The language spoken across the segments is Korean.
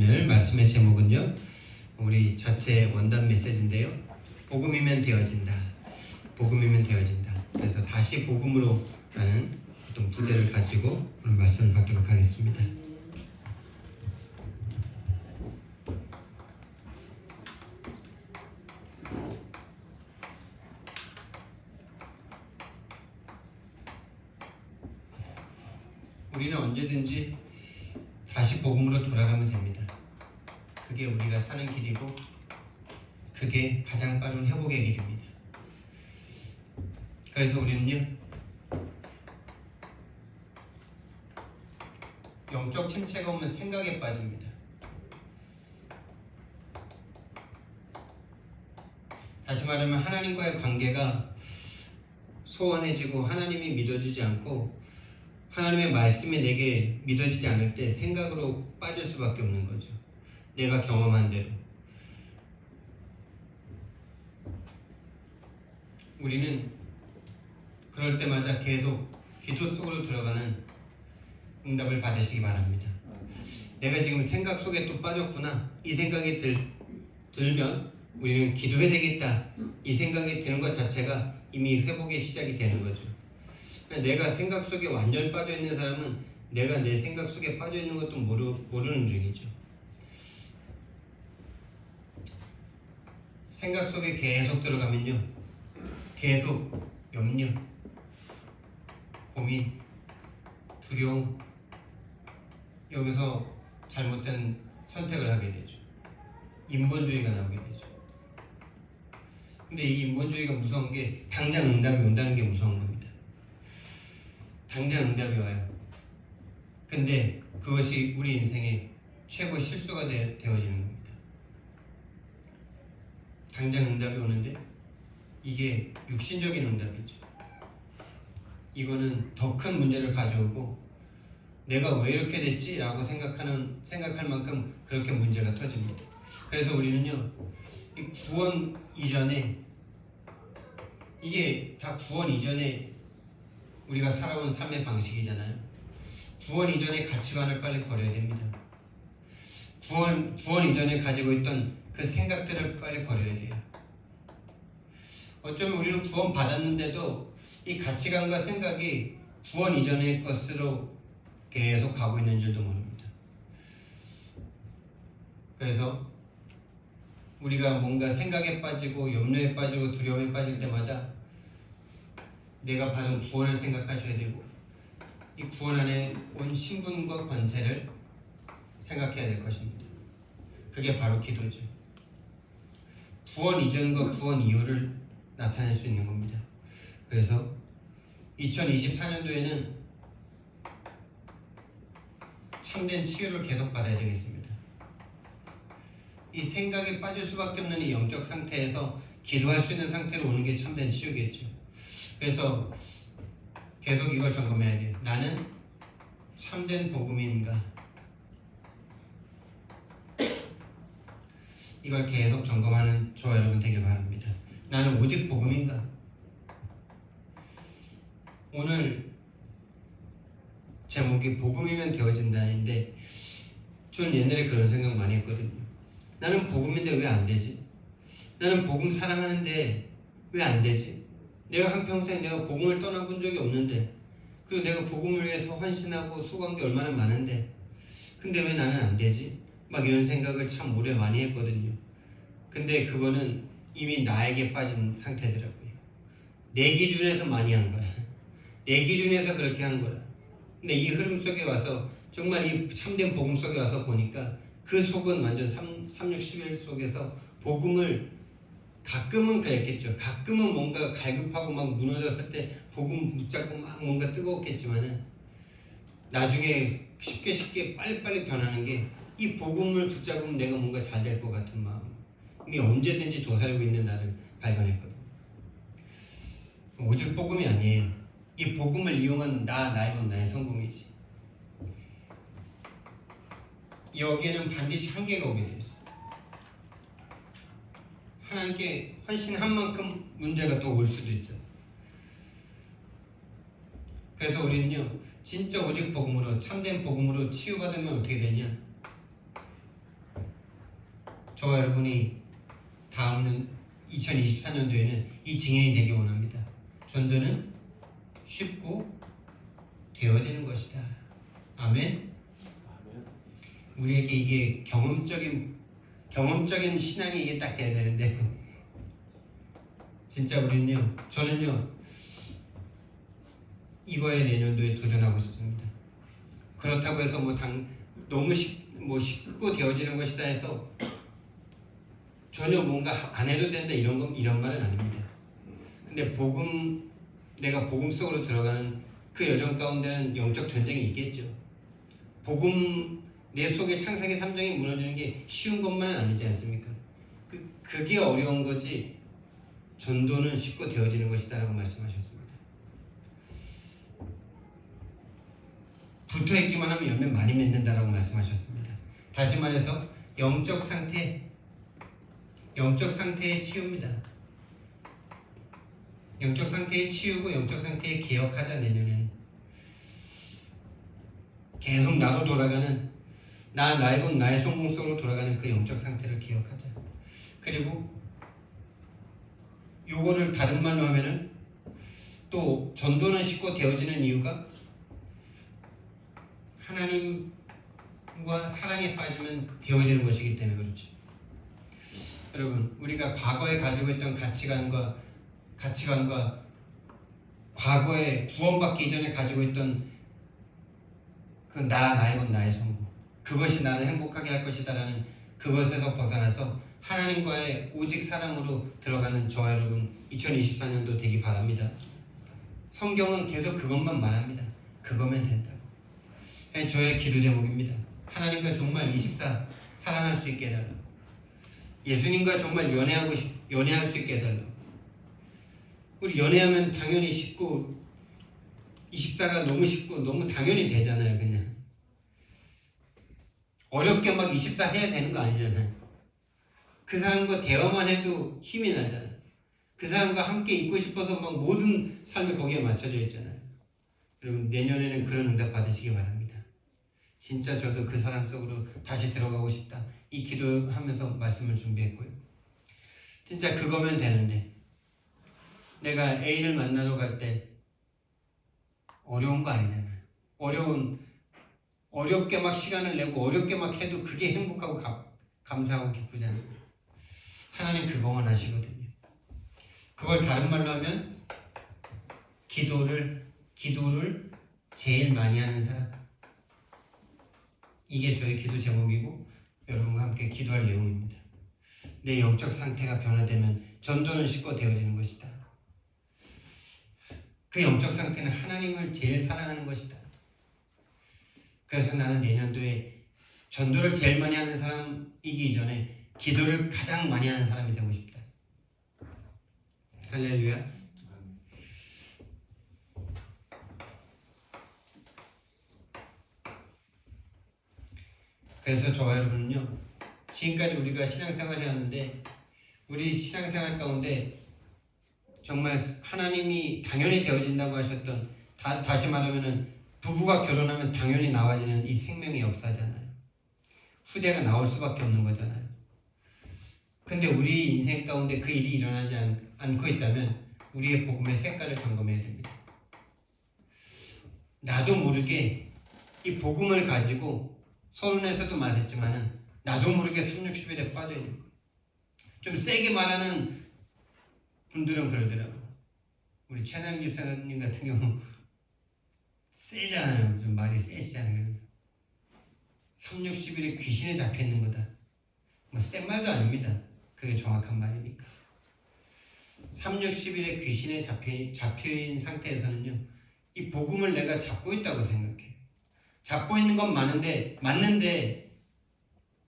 나눌 말씀의 제목은요, 우리 자체 원단 메시지인데요, 복음이면 되어진다. 복음이면 되어진다. 그래서 다시 복음으로 라는 어떤 부제를 가지고 오늘 말씀을 받도록 하겠습니다. 우리는 언제든지 다시 복음으로 돌아가면 됩니다. 그게 우리가 사는 길이고 그게 가장 빠른 회복의 길입니다. 그래서 우리는요, 영적 침체가 오면 생각에 빠집니다. 다시 말하면 하나님과의 관계가 소원해지고 하나님이 믿어지지 않고 하나님의 말씀이 내게 믿어지지 않을 때 생각으로 빠질 수밖에 없는 거죠. 내가 경험한 대로. 우리는 그럴 때마다 계속 기도 속으로 들어가는 응답을 받으시기 바랍니다. 내가 지금 생각 속에 또 빠졌구나. 이 생각이 들면 우리는 기도해야 되겠다. 이 생각이 드는 것 자체가 이미 회복의 시작이 되는 거죠. 내가 생각 속에 완전히 빠져있는 사람은 내가 내 생각 속에 빠져있는 것도 모르는 중이죠. 생각 속에 계속 들어가면요, 계속 염려, 고민, 두려움, 여기서 잘못된 선택을 하게 되죠. 인본주의가 나오게 되죠. 근데 이 인본주의가 무서운 게 당장 응답이 온다는 게 무서운 겁니다. 당장 응답이 와요. 근데 그것이 우리 인생의 최고 실수가 되어지는 겁니다. 당장 응답이 오는데 이게 육신적인 응답이죠. 이거는 더 큰 문제를 가져오고 내가 왜 이렇게 됐지? 라고 생각할 만큼 그렇게 문제가 터집니다. 그래서 우리는요, 이 구원 이전에, 이게 다 구원 이전에 우리가 살아온 삶의 방식이잖아요. 구원 이전의 가치관을 빨리 버려야 됩니다. 구원 이전에 가지고 있던 그 생각들을 빨리 버려야 돼요. 어쩌면 우리는 구원 받았는데도 이 가치관과 생각이 구원 이전의 것으로 계속 가고 있는 줄도 모릅니다. 그래서 우리가 뭔가 생각에 빠지고 염려에 빠지고 두려움에 빠질 때마다 내가 받은 구원을 생각하셔야 되고 이 구원 안에 온 신분과 권세를 생각해야 될 것입니다. 그게 바로 기도죠. 구원 이전과 구원 이후를 나타낼 수 있는 겁니다. 그래서 2024년도에는 참된 치유를 계속 받아야 되겠습니다. 이 생각에 빠질 수밖에 없는 이 영적 상태에서 기도할 수 있는 상태로 오는 게 참된 치유겠죠. 그래서 계속 이걸 점검해야 돼요. 나는 참된 복음인가? 이걸 계속 점검하는 저와 여러분 되길 바랍니다. 나는 오직 복음인가? 오늘 제목이 복음이면 되어진다인데 저는 옛날에 그런 생각 많이 했거든요. 나는 복음인데 왜 안 되지? 나는 복음 사랑하는데 왜 안 되지? 내가 한평생 내가 복음을 떠나본 적이 없는데, 그리고 내가 복음을 위해서 헌신하고 수고한 게 얼마나 많은데 근데 왜 나는 안 되지? 막 이런 생각을 참 오래 많이 했거든요. 근데 그거는 이미 나에게 빠진 상태더라고요. 내 기준에서 많이 한 거라. 내 기준에서 그렇게 한 거라. 근데 이 흐름 속에 와서 정말 이 참된 복음 속에 와서 보니까 그 속은 완전 361 속에서 복음을 가끔은 그랬겠죠. 가끔은 뭔가 갈급하고 막 무너졌을 때 복음 붙잡고 막 뭔가 뜨거웠겠지만은 나중에 쉽게 빨리빨리 변하는 게 이 복음을 붙잡으면 내가 뭔가 잘 될 것 같은 마음, 이게 언제든지 도사리고 있는 나를 발견했거든요. 오직 복음이 아니에요. 이 복음을 이용한 나이건 나의 성공이지. 여기에는 반드시 한계가 오게 되어 있어요. 하나님께 헌신한 만큼 문제가 더 올 수도 있어요. 그래서 우리는요, 진짜 오직 복음으로, 참된 복음으로 치유받으면 어떻게 되냐? 저와 여러분이 다음 2024년도에는 이 증인이 되기 원합니다. 전도는 쉽고 되어지는 것이다. 아멘. 우리에게 이게 경험적인 신앙이 이게 딱 돼야 되는데 진짜 저는요 이거에 내년도에 도전하고 싶습니다. 그렇다고 해서 너무 쉽고 되어지는 것이다 해서 전혀 뭔가 안 해도 된다 이런 말은 아닙니다. 근데 내가 복음 속으로 들어가는 그 여정 가운데는 영적 전쟁이 있겠죠. 내 속에 창세기 3장이 무너지는 게 쉬운 것만은 아니지 않습니까? 그게 어려운 거지 전도는 쉽고 되어지는 것이다라고 말씀하셨습니다. 붙어있기만 하면 열매 많이 맺는다라고 말씀하셨습니다. 다시 말해서 영적 상태에 치유입니다. 영적 상태에 치유고 영적 상태에 개혁하자. 내년에는 계속 나로 돌아가는 나의 것 나의 성공 속으로 돌아가는 그 영적 상태를 기억하자. 그리고 요거를 다른 말로 하면은 또 전도는 쉽고 되어지는 이유가 하나님과 사랑에 빠지면 되어지는 것이기 때문에 그렇죠. 여러분, 우리가 과거에 가지고 있던 가치관과 과거에 구원받기 이전에 가지고 있던 그 나의 것 나의 성공, 그것이 나를 행복하게 할 것이다라는 그것에서 벗어나서 하나님과의 오직 사랑으로 들어가는 저와 여러분 2024년도 되기 바랍니다. 성경은 계속 그것만 말합니다. 그거면 된다고. 저의 기도 제목입니다. 하나님과 정말 24 사랑할 수 있게 해달라고. 예수님과 정말 연애할 수 있게 해달라고. 우리 연애하면 당연히 쉽고 24가 너무 쉽고 너무 당연히 되잖아요. 그냥 어렵게 막 24 해야 되는 거 아니잖아요. 그 사람과 대화만 해도 힘이 나잖아요. 그 사람과 함께 있고 싶어서 막 모든 삶이 거기에 맞춰져 있잖아요. 여러분, 내년에는 그런 응답 받으시기 바랍니다. 진짜 저도 그 사랑 속으로 다시 들어가고 싶다. 이 기도하면서 말씀을 준비했고요. 진짜 그거면 되는데 내가 애인을 만나러 갈 때 어려운 거 아니잖아요. 어렵게 막 시간을 내고 어렵게 막 해도 그게 행복하고 감사하고 기쁘잖아요. 하나님 그거 원하시거든요. 그걸 다른 말로 하면 기도를 제일 많이 하는 사람. 이게 저의 기도 제목이고 여러분과 함께 기도할 내용입니다. 내 영적 상태가 변화되면 전도는 쉽고 되어지는 것이다. 그 영적 상태는 하나님을 제일 사랑하는 것이다. 그래서 나는 내년도에 전도를 제일 많이 하는 사람이기 이전에 기도를 가장 많이 하는 사람이 되고 싶다. 할렐루야. 그래서 저와 여러분은요, 지금까지 우리가 신앙생활을 해왔는데 우리 신앙생활 가운데 정말 하나님이 당연히 되어진다고 하셨던, 다시 말하면은 부부가 결혼하면 당연히 나와지는 이 생명의 역사잖아요. 후대가 나올 수밖에 없는 거잖아요. 근데 우리 인생 가운데 그 일이 일어나지 않고 있다면 우리의 복음의 색깔을 점검해야 됩니다. 나도 모르게 이 복음을 가지고 서론에서도 말했지만은 나도 모르게 360일에 빠져 있는 거예요. 좀 세게 말하는 분들은 그러더라고요. 우리 최나영 집사님 같은 경우 세잖아요. 좀 말이 세시잖아요. 360일에 귀신에 잡혀 있는 거다. 뭐 센 말도 아닙니다. 그게 정확한 말이니까. 360일에 귀신에 잡혀있는 상태에서는요, 이 복음을 내가 잡고 있다고 생각해요. 잡고 있는 건 맞는데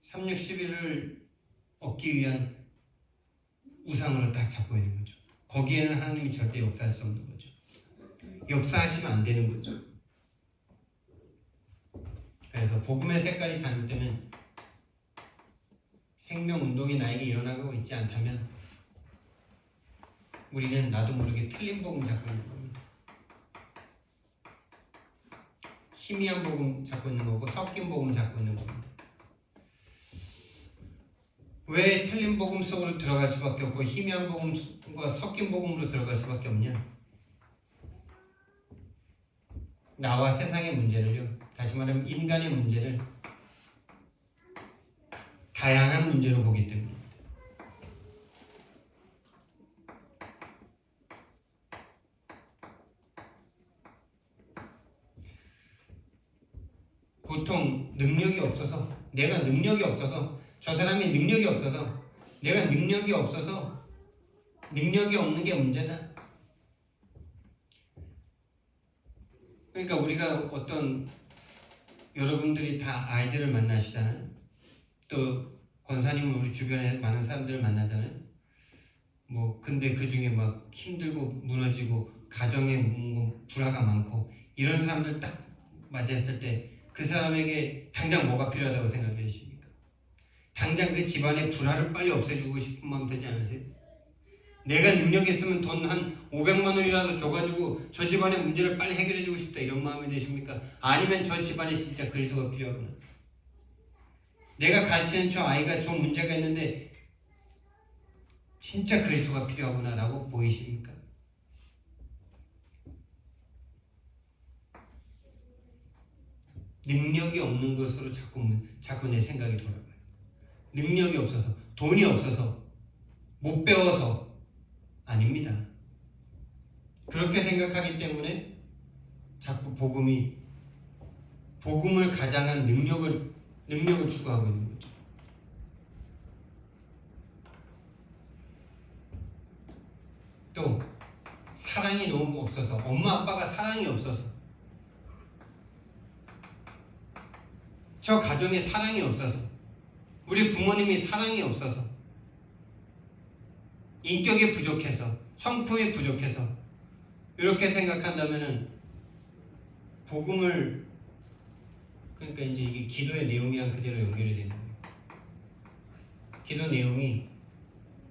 360일을 얻기 위한 우상으로 딱 잡고 있는 거죠. 거기에는 하나님이 절대 역사할 수 없는 거죠. 역사하시면 안 되는 거죠. 그래서 복음의 색깔이 잘못되면, 생명운동이 나에게 일어나고 있지 않다면 우리는 나도 모르게 틀린 복음 잡고 있는 겁니다. 희미한 복음 잡고 있는 거고 섞인 복음 잡고 있는 겁니다. 왜 틀린 복음 속으로 들어갈 수밖에 없고 희미한 복음과 섞인 복음으로 들어갈 수밖에 없냐? 나와 세상의 문제를요, 다시 말하면 인간의 문제를 다양한 문제로 보기 때문입니다. 보통 능력이 없어서, 내가 능력이 없어서, 저 사람이 능력이 없어서, 내가 능력이 없어서 능력이 없는 게 문제다. 그러니까 우리가 어떤, 여러분들이 다 아이들을 만나시잖아요. 또 권사님은 우리 주변에 많은 사람들을 만나잖아요. 뭐 근데 그 중에 막 힘들고 무너지고 가정에 불화가 많고 이런 사람들 딱 맞이했을 때 그 사람에게 당장 뭐가 필요하다고 생각해 계십니까? 당장 그 집안의 불화를 빨리 없애주고 싶은 마음 들지 않으세요? 내가 능력이 있으면 돈 한 500만 원이라도 줘가지고 저 집안의 문제를 빨리 해결해주고 싶다 이런 마음이 드십니까? 아니면 저 집안에 진짜 그리스도가 필요하구나, 내가 가르치는 저 아이가 저 문제가 있는데 진짜 그리스도가 필요하구나 라고 보이십니까? 능력이 없는 것으로 자꾸 내 생각이 돌아가요. 능력이 없어서, 돈이 없어서, 못 배워서 아닙니다. 그렇게 생각하기 때문에 자꾸 복음을 가장한 능력을 추구하고 있는 거죠. 또 사랑이 너무 없어서, 엄마 아빠가 사랑이 없어서, 저 가정에 사랑이 없어서, 우리 부모님이 사랑이 없어서, 인격이 부족해서, 성품이 부족해서 이렇게 생각한다면은 복음을, 그러니까 이제 이게 기도의 내용이랑 그대로 연결이 되는 거예요. 기도 내용이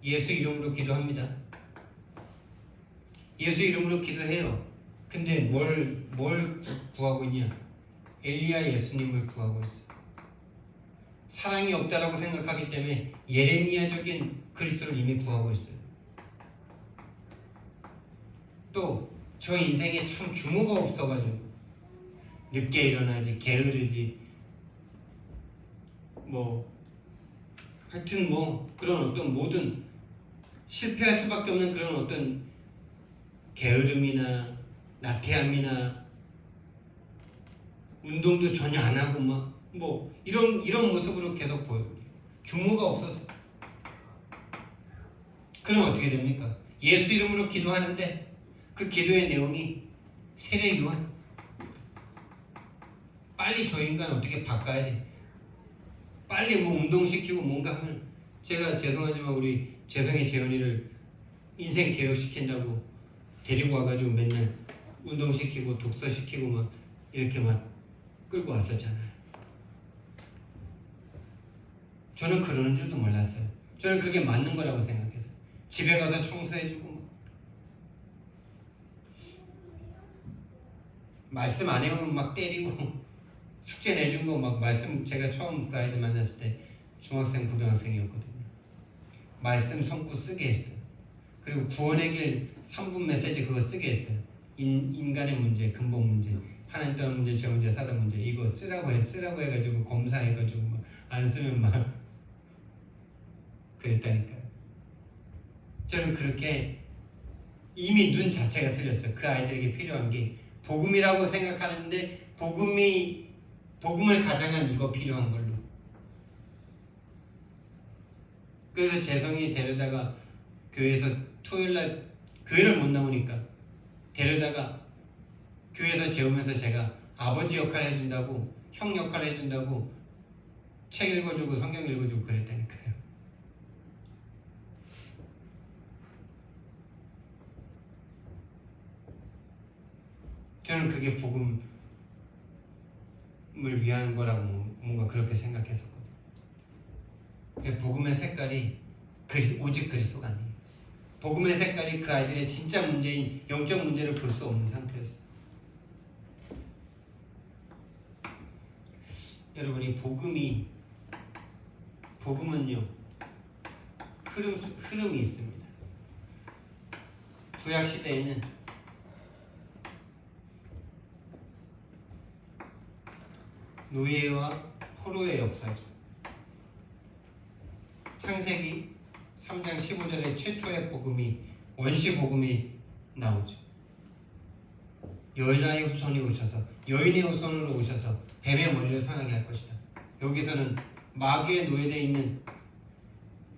예수 이름으로 기도합니다. 예수 이름으로 기도해요. 근데 뭘 구하고 있냐? 엘리야 예수님을 구하고 있어요. 사랑이 없다라고 생각하기 때문에 예레미야적인 그리스도를 이미 구하고 있어요. 또 저 인생에 참 규모가 없어가지고 늦게 일어나지, 게으르지, 뭐 하여튼 뭐 그런 어떤 모든 실패할 수밖에 없는 그런 어떤 게으름이나 나태함이나 운동도 전혀 안 하고 막 뭐 이런 모습으로 계속 보여요. 규모가 없어서. 그럼 어떻게 됩니까? 예수 이름으로 기도하는데 그 기도의 내용이 세례 요한, 빨리 저 인간 어떻게 바꿔야 돼, 빨리 뭐 운동시키고 뭔가 하면, 제가 죄송하지만 우리 재성이 재현이를 인생 개혁시킨다고 데리고 와가지고 맨날 운동시키고 독서시키고 막 이렇게 막 끌고 왔었잖아요. 저는 그러는 줄도 몰랐어요. 저는 그게 맞는 거라고 생각했어요. 집에 가서 청소해주고 막. 말씀 안 해오면 막 때리고 숙제 내준 거 막 말씀, 제가 처음 그 아이들 만났을 때 중학생 고등학생이었거든요. 말씀 손고 쓰게 했어요. 그리고 구원의 길 3분 메시지 그거 쓰게 했어요. 인간의 문제, 근본 문제, 하나님 떠난 문제, 죄 문제, 사단 문제, 이거 쓰라고 해가지고 검사해가지고 막 안 쓰면 막 그랬다니까요. 저는 그렇게 이미 눈 자체가 틀렸어요. 그 아이들에게 필요한 게 복음이라고 생각하는데 복음을 가장한 이거 필요한 걸로. 그래서 재성이 데려다가 교회에서 토요일날 교회를 못 나오니까 데려다가 교회에서 재우면서 제가 아버지 역할 해준다고, 형 역할 해준다고 책 읽어주고 성경 읽어주고 그랬다니까요. 저는 그게 복음을 위한 거라고 뭔가 그렇게 생각했었거든요. 복음의 색깔이 오직 그리스도가 아니에요. 복음의 색깔이 그 아이들의 진짜 문제인 영적 문제를 볼 수 없는 상태였어요. 여러분, 이 복음은요, 흐름이 있습니다. 구약 시대에는 노예와 포로의 역사죠. 창세기 3장 15절에 최초의 복음이 원시 복음이 나오죠. 여자의 후손이 오셔서 여인의 후손으로 오셔서 뱀의 머리를 상하게 할 것이다. 여기서는 마귀에 노예되어 있는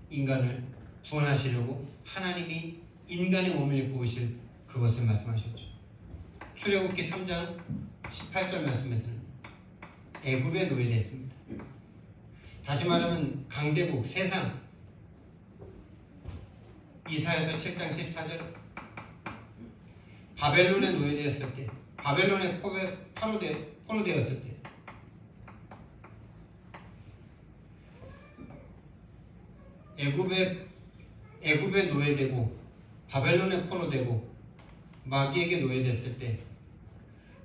인간을 구원하시려고 하나님이 인간의 몸을 입고 오실 그것을 말씀하셨죠. 출애굽기 3장 18절 말씀에서는 애굽에 노예됐습니다. 다시 말하면 강대국 세상, 이사야서 7장 14절 바벨론에 노예되었을 때, 바벨론에 포로되었을 때 애굽에 노예되고 바벨론에 포로되고 마귀에게 노예됐을 때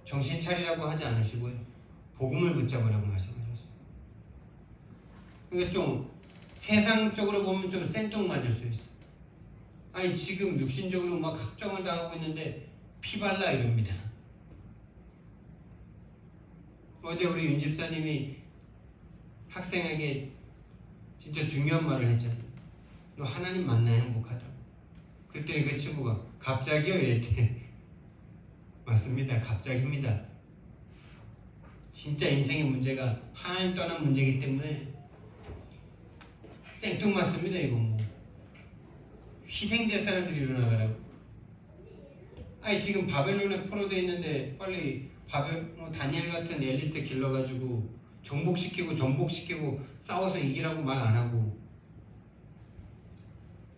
정신 차리라고 하지 않으시고요, 복음을 붙잡으라고 말씀하셨어요. 그러니까 좀 세상적으로 보면 좀 생뚱맞을 수 있어요. 아니 지금 육신적으로 막 합정을 당하고 있는데 피발라 이럽니다. 어제 우리 윤 집사님이 학생에게 진짜 중요한 말을 했잖아요. 너 하나님 만나야 행복하다고. 그랬더니 그 친구가 갑자기요? 이랬대. 맞습니다. 갑자기입니다. 진짜 인생의 문제가 하나님 떠난 문제이기 때문에 생뚱맞습니다. 이건 뭐 희생제사람들이 일어나가라고. 아니 지금 바벨론에 포로되어 있는데 빨리 다니엘 같은 엘리트 길러가지고 정복시키고 싸워서 이기라고 말 안 하고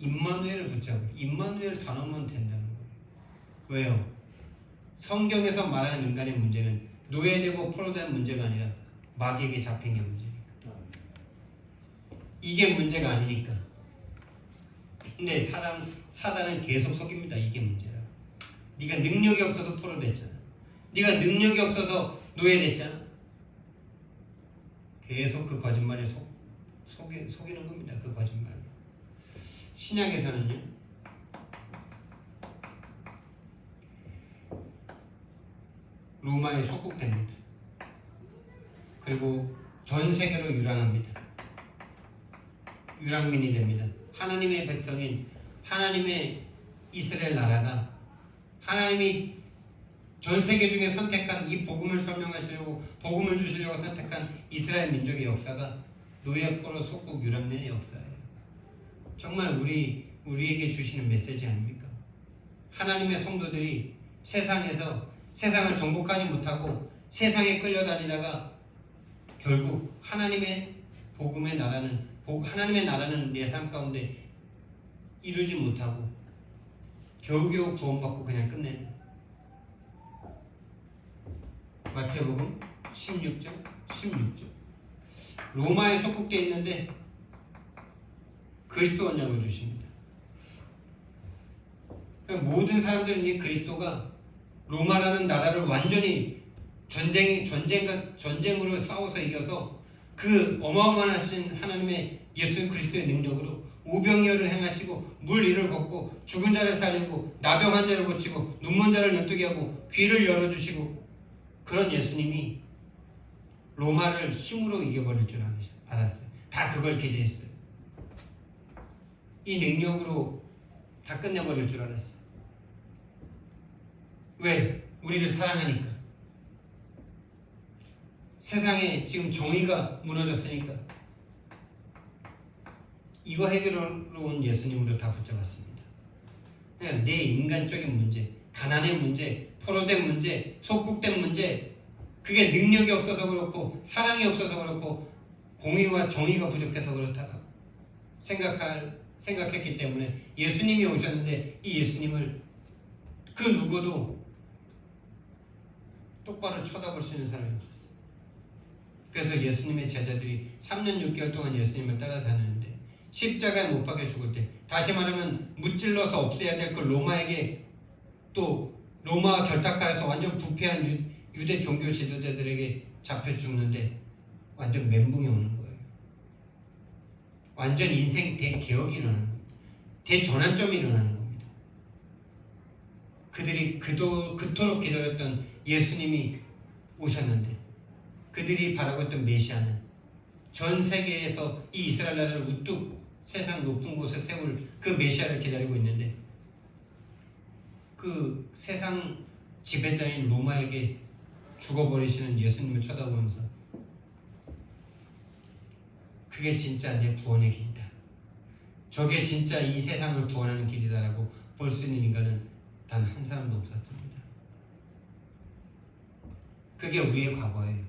임마누엘을 붙잡고, 임마누엘 단어만 된다는 거예요. 왜요? 성경에서 말하는 인간의 문제는 노예되고 포로된 문제가 아니라 마귀에게 잡힌 게 문제니까. 이게 문제가 아니니까. 근데 사단은 계속 속입니다. 이게 문제라. 네가 능력이 없어서 포로됐잖아. 네가 능력이 없어서 노예됐잖아. 계속 그 거짓말에 속이는 겁니다. 그 거짓말. 신약에서는요, 로마에 속국됩니다. 그리고 전 세계로 유랑합니다. 유랑민이 됩니다. 하나님의 백성인 하나님의 이스라엘 나라가 하나님이 전 세계 중에 선택한 이 복음을 설명하시려고, 복음을 주시려고 선택한 이스라엘 민족의 역사가 노예 포로 속국 유랑민의 역사예요. 정말 우리에게 주시는 메시지 아닙니까? 하나님의 성도들이 세상을 정복하지 못하고 세상에 끌려다니다가 결국 하나님의 나라는 내 삶 가운데 이루지 못하고 겨우겨우 구원받고 그냥 끝내는. 마태복음 16장 로마에 속국되어 있는데 그리스도원약을 주십니다. 그러니까 모든 사람들은 이 그리스도가 로마라는 나라를 완전히 전쟁으로 싸워서 이겨서 그 어마어마하신 하나님의 예수 그리스도의 능력으로 오병이어를 행하시고 물 위를 걷고 죽은 자를 살리고 나병한 자를 고치고 눈먼 자를 눈뜨게 하고 귀를 열어주시고, 그런 예수님이 로마를 힘으로 이겨버릴 줄 알았어요. 다 그걸 기대했어요. 이 능력으로 다 끝내버릴 줄 알았어요. 왜? 우리를 사랑하니까. 세상에 지금 정의가 무너졌으니까. 이거 해결하러 온 예수님으로 다 붙잡았습니다. 그냥 내 인간적인 문제, 가난의 문제, 포로된 문제, 속국된 문제, 그게 능력이 없어서 그렇고 사랑이 없어서 그렇고 공의와 정의가 부족해서 그렇다고 생각했기 때문에 예수님이 오셨는데 이 예수님을 그 누구도 똑바로 쳐다볼 수 있는 사람이 없었어요. 그래서 예수님의 제자들이 3년 6개월 동안 예수님을 따라다녔는데 십자가에 못 박혀 죽을 때, 다시 말하면 무찔러서 없애야 될 걸 로마에게, 또 로마와 결탁하여서 완전 부패한 유대 종교 지도자들에게 잡혀 죽는데 완전 멘붕이 오는 거예요. 완전 인생 대개혁이 일어나는 겁니다. 대전환점이 일어나는 겁니다. 그들이 그토록 기다렸던 예수님이 오셨는데, 그들이 바라고 있던 메시아는 전 세계에서 이 이스라엘 나라를 우뚝 세상 높은 곳에 세울 그 메시아를 기다리고 있는데, 그 세상 지배자인 로마에게 죽어버리시는 예수님을 쳐다보면서 그게 진짜 내 구원의 길이다, 저게 진짜 이 세상을 구원하는 길이다라고 볼 수 있는 인간은 단 한 사람도 없었습니다. 그게 우리의 과거예요.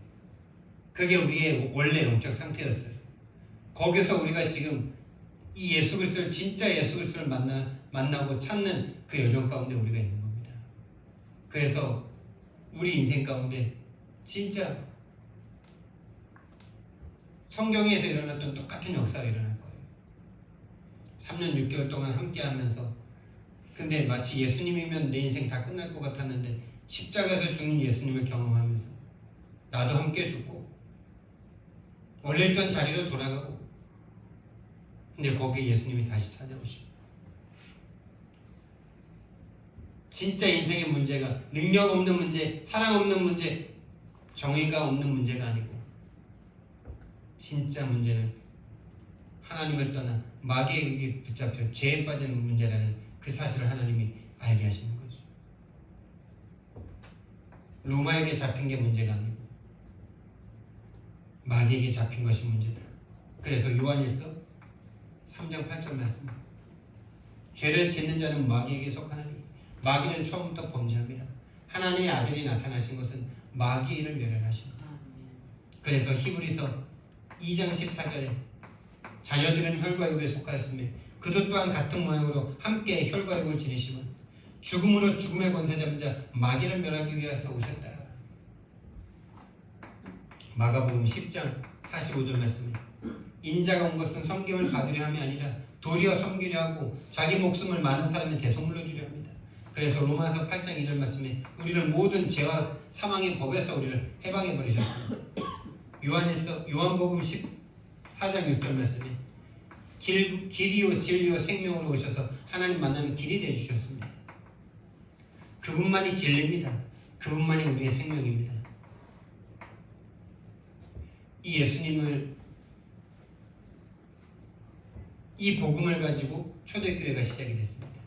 그게 우리의 원래 영적 상태였어요. 거기서 우리가 지금 이 예수 그리스도를, 진짜 예수 그리스도를 만나고 찾는 그 여정 가운데 우리가 있는 겁니다. 그래서 우리 인생 가운데 진짜 성경에서 일어났던 똑같은 역사가 일어날 거예요. 3년 6개월 동안 함께 하면서, 근데 마치 예수님이면 내 인생 다 끝날 것 같았는데 십자가에서 죽는 예수님을 경험하면서 나도 함께 죽고 원래 있던 자리로 돌아가고, 근데 거기에 예수님이 다시 찾아오시고, 진짜 인생의 문제가 능력 없는 문제, 사랑 없는 문제, 정의가 없는 문제가 아니고 진짜 문제는 하나님을 떠나 마귀에게 붙잡혀 죄에 빠지는 문제라는 그 사실을 하나님이 알게 하시는 거죠. 로마에게 잡힌 게 문제가 아니고 마귀에게 잡힌 것이 문제다. 그래서 요한일서 3장 8절 말씀, 죄를 짓는 자는 마귀에게 속하나니 마귀는 처음부터 범죄합니다. 하나님의 아들이 나타나신 것은 마귀의 일을 멸하십니다. 그래서 히브리서 2장 14절에 자녀들은 혈과 육에 속하였으며 그도 또한 같은 모양으로 함께 혈과 육을 지니시면 죽음으로 죽음의 권세 잡은 자 마귀를 멸하기 위해서 오셨다. 마가복음 10장 45절 말씀에 인자가 온 것은 섬김을 받으려 함이 아니라 도리어 섬기려 하고 자기 목숨을 많은 사람의 대속물로 주려 합니다. 그래서 로마서 8장 2절 말씀에 우리를 모든 죄와 사망의 법에서 우리를 해방해 버리셨습니다. 요한복음 14장 6절 말씀에 길이요 진리요 생명으로 오셔서 하나님 만나는 길이 되어 주셨습니다. 그분만이 진리입니다. 그분만이 우리의 생명입니다. 이 예수님을, 이 복음을 가지고 초대교회가 시작이 됐습니다.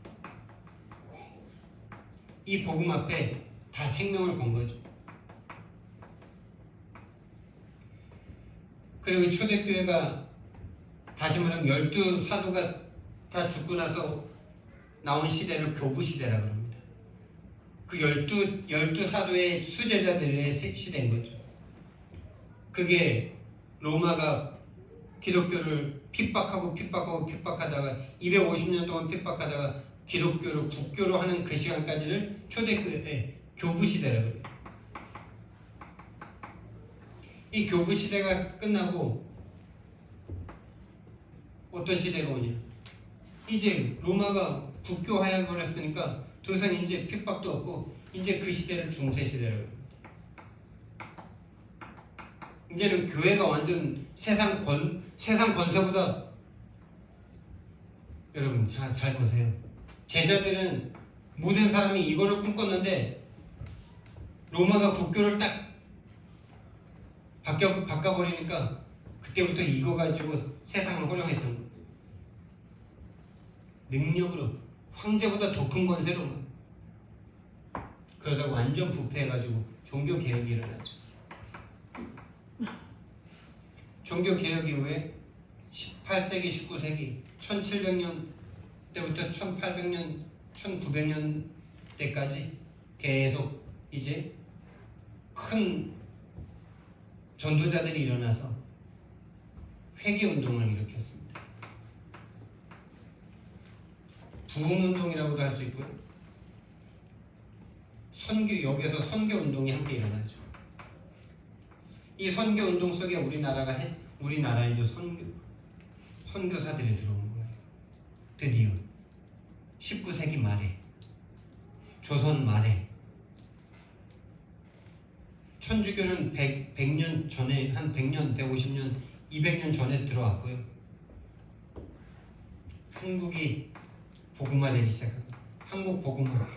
이 복음 앞에 다 생명을 건 거죠. 그리고 초대교회가 다시 말하면 12사도가 다 죽고 나서 나온 시대를 교부시대라고 합니다. 그 12사도의 수제자들의 시대인 거죠. 그게 로마가 기독교를 핍박하다가 250년 동안 핍박하다가 기독교를 국교로 하는 그 시간까지를 초대교회의 교부시대라고 해요. 이 교부시대가 끝나고 어떤 시대가 오냐, 이제 로마가 국교화해 버렸으니까 더 이상 이제 핍박도 없고 이제 그 시대를 중세시대라고 합니다. 이제는 교회가 완전 세상 권세보다, 여러분 잘 보세요. 제자들은 모든 사람이 이거를 꿈꿨는데 로마가 국교를 딱 바꿔버리니까 그때부터 이거 가지고 세상을 호령했던 거예요. 능력으로, 황제보다 더 큰 권세로. 그러다가 완전 부패해가지고 종교개혁이 일어나죠. 종교개혁 이후에 18세기, 19세기, 1700년 때부터 1800년, 1900년 때까지 계속 이제 큰 전도자들이 일어나서 회개운동을 일으켰습니다. 부흥운동이라고도 할 수 있고요. 여기에서 선교운동이 함께 일어나죠. 이 선교운동 속에 우리나라에도 선교사들이 들어온 거예요. 드디어 19세기 말에, 조선 말에. 천주교는 100년 전에, 한 100년, 150년, 200년 전에 들어왔고요. 한국이 복음화되기 시작합니다. 한국 복음화,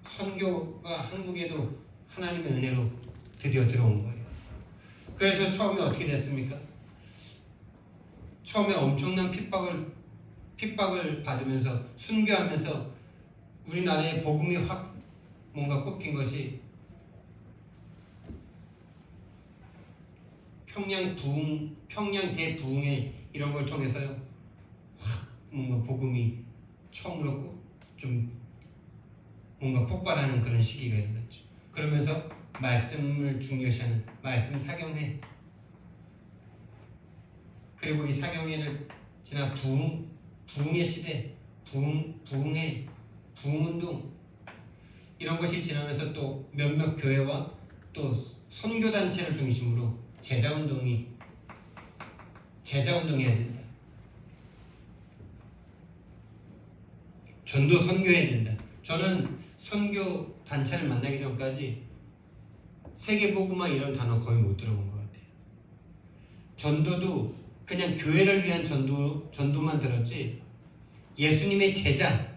선교가 한국에도 하나님의 은혜로 드디어 들어온 거예요. 그래서 처음에 어떻게 됐습니까? 처음에 엄청난 핍박을 받으면서 순교하면서 우리나라의 복음이 확 뭔가 꼽힌 것이 평양 대부흥회 이런 걸 통해서요. 확 뭔가 복음이 처음으로 좀 뭔가 폭발하는 그런 시기가 일어났죠. 그러면서 말씀을 중요시하는 말씀 사경회, 그리고 이 사경회를 지나 부흥의 시대, 부흥회, 부흥운동 이런 것이 지나면서 또 몇몇 교회와 또 선교단체를 중심으로 제자운동해야 된다. 전도 선교해야 된다. 저는 선교 단체를 만나기 전까지 세계복음화 이런 단어 거의 못 들어본 것 같아요. 전도도 그냥 교회를 위한 전도만 들었지, 예수님의 제자,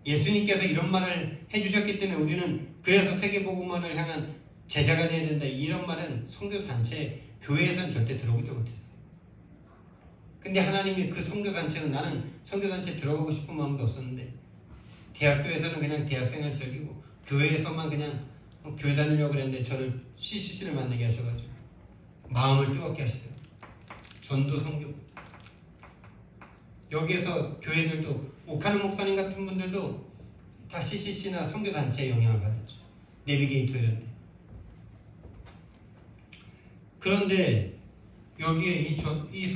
예수님께서 이런 말을 해주셨기 때문에 우리는 그래서 세계복음화를 향한 제자가 되어야 된다, 이런 말은 선교단체, 교회에서는 절대 들어보지 못했어요. 근데 하나님이 그 선교단체는, 나는 선교단체 들어가고 싶은 마음도 없었는데 대학교에서는 그냥 대학생을 즐기고 교회에서만 그냥 교회 다니려고 그랬는데 저를 CCC를 만나게 하셔가지고 마음을 뜨겁게 하시더라고요. 전도 선교, 여기에서 교회들도 옥하는 목사님 같은 분들도 다 CCC나 선교단체의 영향을 받았죠. 내비게이터 이런 데. 그런데 여기에 이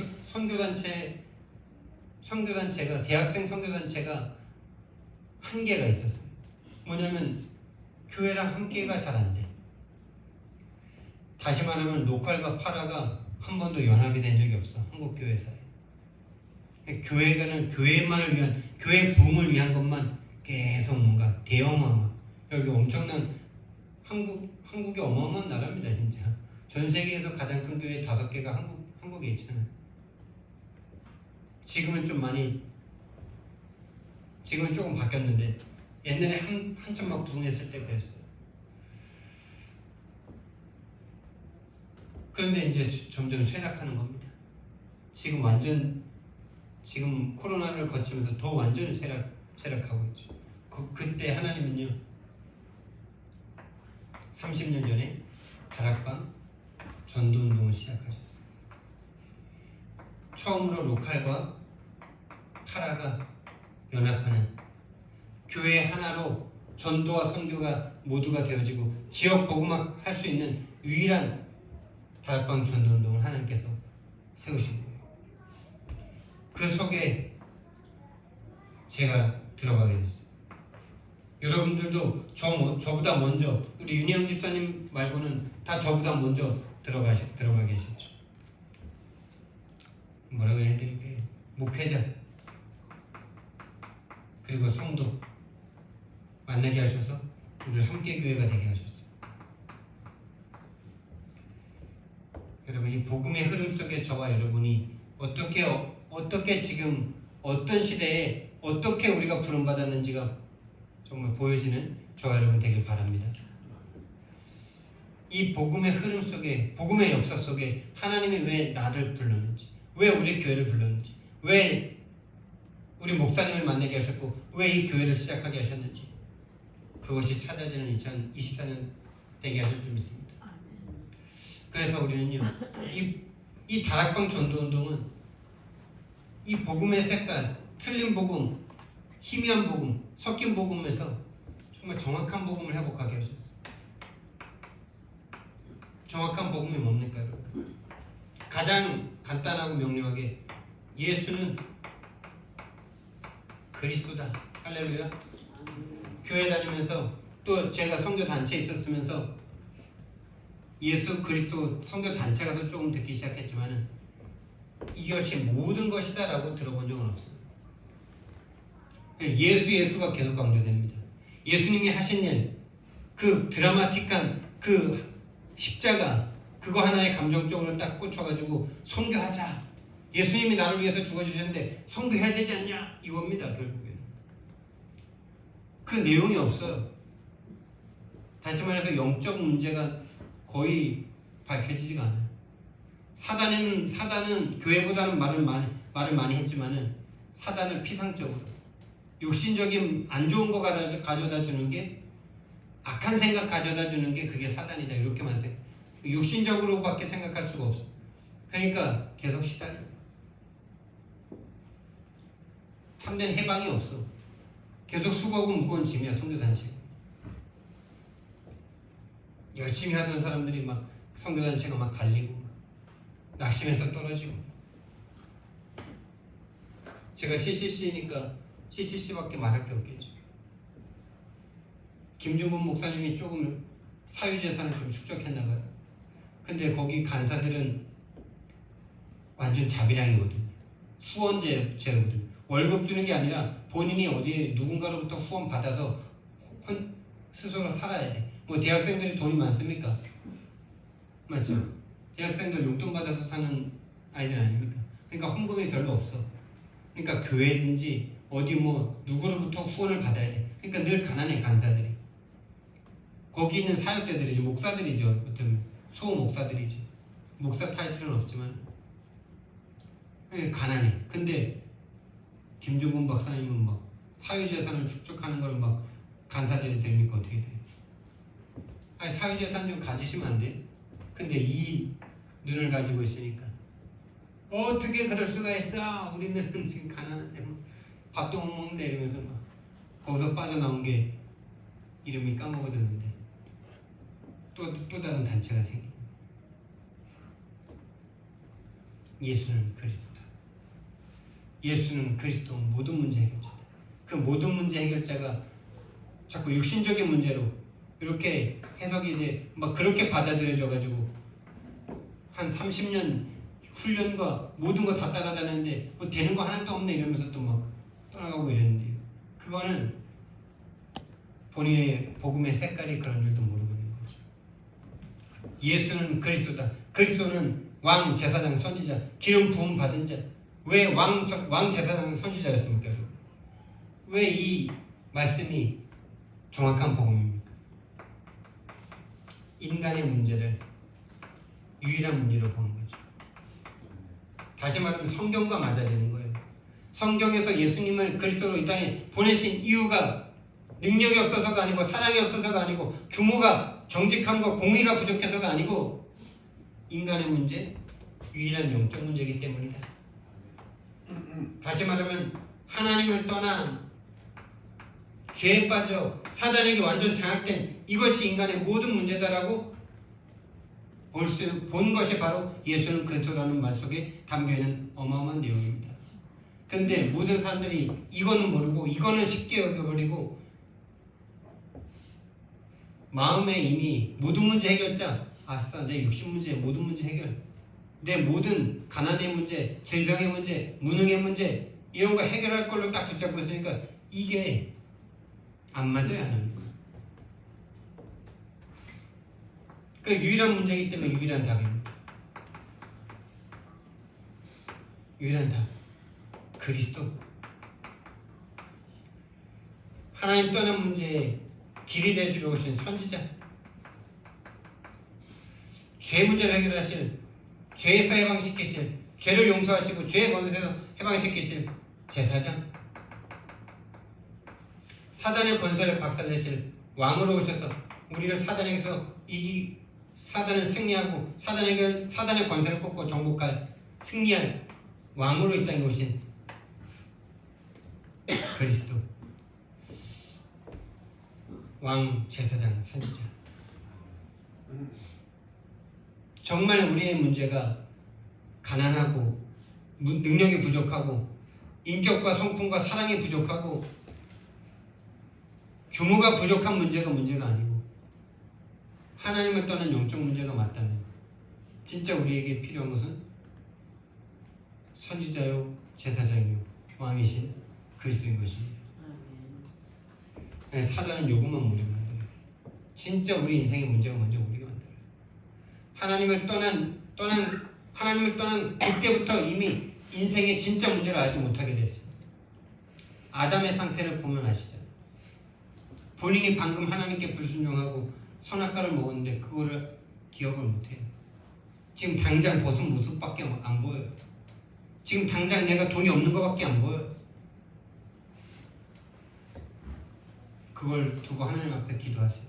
선교단체가, 대학생 선교단체가 한계가 있었어요. 뭐냐면 교회랑 함께가 잘 안 돼. 다시 말하면 로컬과 파라가 한 번도 연합이 된 적이 없어, 한국 교회사에. 교회가는 교회만을 위한, 교회 부흥을 위한 것만 계속 뭔가 대어마마, 여기 엄청난 한국이 어마어마한 나라입니다, 진짜. 전 세계에서 가장 큰 교회 5개가 한국에 있잖아요. 지금은 조금 바뀌었는데 옛날에 한참 막 부흥했을 때 그랬어요. 그런데 이제 점점 쇠락하는 겁니다. 지금 코로나를 거치면서 더 완전히 쇠락하고 있죠. 그때 하나님은요, 30년 전에 다락방 전도운동을 시작하셨어요. 처음으로 로컬과 파라가 연합하는, 교회 하나로 전도와 선교가 모두가 되어지고 지역 복음화 할 수 있는 유일한 다락방 전도운동을 하나님께서 세우신 거예요. 그 속에 제가 들어가게 됐어요. 여러분들도 저보다 먼저, 우리 윤희영 집사님 말고는 다 저보다 먼저 들어가 계셨죠. 뭐라고 해드릴게요? 목회자 그리고 성도 만나게 하셔서 우리를 함께 교회가 되게 하셨어요. 여러분, 이 복음의 흐름 속에 저와 여러분이 어떻게 지금 어떤 시대에 어떻게 우리가 부름받았는지가 정말 보여지는 저와 여러분 되길 바랍니다. 이 복음의 흐름 속에, 복음의 역사 속에 하나님이 왜 나를 불렀는지, 왜 우리 교회를 불렀는지, 왜 우리 목사님을 만나게 하셨고 왜 이 교회를 시작하게 하셨는지, 그것이 찾아지는 2024년 되게 하실 줄 믿습니다. 그래서 우리는요, 이 다락방 전도운동은 이 복음의 색깔, 틀린 복음, 희미한 복음, 섞인 복음에서 정말 정확한 복음을 회복하게 하셨어요. 정확한 복음이 뭡니까, 여러분? 가장 간단하고 명료하게 예수는 그리스도다. 할렐루야. 교회 다니면서 또 제가 선교 단체에 있었으면서 예수 그리스도 선교 단체 가서 조금 듣기 시작했지만은 이것이 모든 것이다라고 들어본 적은 없어요. 예수가 계속 강조됩니다. 예수님이 하신 일, 그 드라마틱한 그 십자가, 그거 하나에 감정적으로 딱 꽂혀가지고 선교하자. 예수님이 나를 위해서 죽어주셨는데 선교해야 되지 않냐? 이겁니다, 결국에는. 그 내용이 없어요. 다시 말해서 영적 문제가 거의 밝혀지지가 않아요. 사단은 교회보다는 말을 많이 했지만은 사단을 피상적으로 육신적인 안 좋은 거 가져다 주는 게, 악한 생각 가져다 주는 게 그게 사단이다, 이렇게만 생각. 육신적으로밖에 생각할 수가 없어. 그러니까 계속 시달려. 참된 해방이 없어. 계속 수고하고 무거운 짐이야, 선교단체. 열심히 하던 사람들이 막 선교단체가 막 갈리고 낙심해서 떨어지고. 제가 CCC니까 CCC밖에 말할 게 없겠죠. 김중근 목사님이 조금 사유재산을 좀 축적했나봐요. 근데 거기 간사들은 완전 자비량이거든요. 후원제로거든요. 월급 주는 게 아니라 본인이 어디 누군가로부터 후원 받아서 스스로 살아야 돼. 뭐 대학생들이 돈이 많습니까? 맞죠? 대학생들 용돈 받아서 사는 아이들 아닙니까? 그러니까 헌금이 별로 없어. 그러니까 교회든지 어디 뭐 누구로부터 후원을 받아야 돼. 그러니까 늘 가난해, 간사들이. 거기 있는 사역자들이죠. 목사들이죠. 어떤 소목사들이죠. 목사 타이틀은 없지만 가난해. 근데 김종근 박사님은 막 사유재산을 축적하는 걸 막 간사들이 들으니까 어떻게 돼? 아니, 사유재산 좀 가지시면 안 돼? 근데 이 눈을 가지고 있으니까 어떻게 그럴 수가 있어? 우리들은 지금 가난한데 뭐 밥도 못 먹는데, 이러면서 막 거기서 빠져나온 게 이름이 까먹어졌는데 또 다른 단체가 생깁니다. 예수는 그리스도다. 예수는 그리스도 모든 문제 해결자다. 그 모든 문제 해결자가 자꾸 육신적인 문제로 이렇게 해석이 돼, 막 그렇게 받아들여져가지고 한 30년 훈련과 모든 거 다 따라다녔는데 뭐 되는 거 하나도 없네, 이러면서 또 막 떠나가고 이랬는데, 그거는 본인의 복음의 색깔이 그런 줄도 모르고 있는 거죠. 예수는 그리스도다. 그리스도는 왕, 제사장, 선지자, 기름 부음 받은 자. 왜 왕, 제사장, 선지자였습니까? 왜 이 말씀이 정확한 복음입니까? 인간의 문제를 유일한 문제로 보는 거죠. 다시 말하면 성경과 맞아지는 거예요. 성경에서 예수님을 그리스도로 이 땅에 보내신 이유가 능력이 없어서가 아니고 사랑이 없어서가 아니고 규모가 정직함과 공의가 부족해서가 아니고 인간의 문제, 유일한 영적 문제이기 때문이다. 다시 말하면 하나님을 떠나 죄에 빠져 사단에게 완전 장악된 이것이 인간의 모든 문제다라고 본 것이 바로 예수는 그리스도라는 말 속에 담겨있는 어마어마한 내용입니다. 근데 모든 사람들이 이거는 모르고 이거는 쉽게 여겨버리고 마음에 이미 모든 문제 해결자, 아싸, 내 육신 문제, 모든 문제 해결, 내 모든 가난의 문제, 질병의 문제, 무능의 문제, 이런 거 해결할 걸로 딱 붙잡고 있으니까 이게 안 맞아요, 하나님. 그 유일한 문제이기 때문에 유일한 답입니다. 유일한 답, 그리스도. 하나님 떠난 문제에 길이 되시러 오신 선지자, 죄 문제를 해결하실, 죄에서 해방시키실, 죄를 용서하시고 죄의 권세에서 해방시키실 제사장, 사단의 권세를 박살내실 왕으로 오셔서 우리를 사단에게서 사단을 승리하고 사단의 권세를 꺾고 정복할, 승리할 왕으로 이 땅에 오신 그리스도, 왕, 제사장, 선지자. 정말 우리의 문제가 가난하고 능력이 부족하고 인격과 성품과 사랑이 부족하고 규모가 부족한 문제가 아니고 하나님을 떠난 영적 문제가 맞다면 진짜 우리에게 필요한 것은 선지자요, 제사장이요, 왕이신 그리스도인 것입니다. 사단은 요것만 모르게 만들어요. 진짜 우리 인생의 문제가 먼저 모르게 만들어요. 하나님을 떠난 그때부터 이미 인생의 진짜 문제를 알지 못하게 됐어요. 아담의 상태를 보면 아시죠? 본인이 방금 하나님께 불순종하고 선악과를 먹었는데 그거를 기억을 못해요. 지금 당장 벗은 모습밖에 안 보여요. 지금 당장 내가 돈이 없는 것밖에 안 보여요. 그걸 두고 하나님 앞에 기도하세요.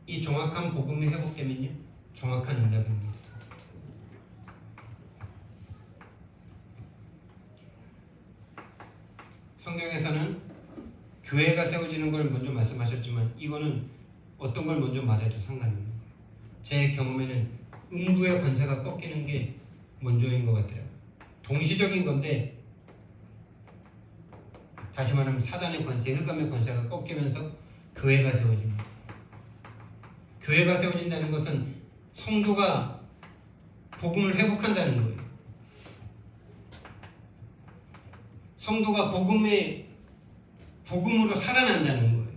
이 정확한 복음이 회복되면요, 정확한 응답입니다. 성경에서는 교회가 세워지는 걸 먼저 말씀하셨지만 이거는 어떤 걸 먼저 말해도 상관이 없는 거예요. 제 경험에는 음부의 권세가 꺾이는 게 먼저인 것 같아요. 동시적인 건데, 다시 말하면 사단의 권세, 흑암의 권세가 꺾이면서 교회가 세워집니다. 교회가 세워진다는 것은 성도가 복음을 회복한다는 거예요. 성도가 복음으로 살아난다는 거예요.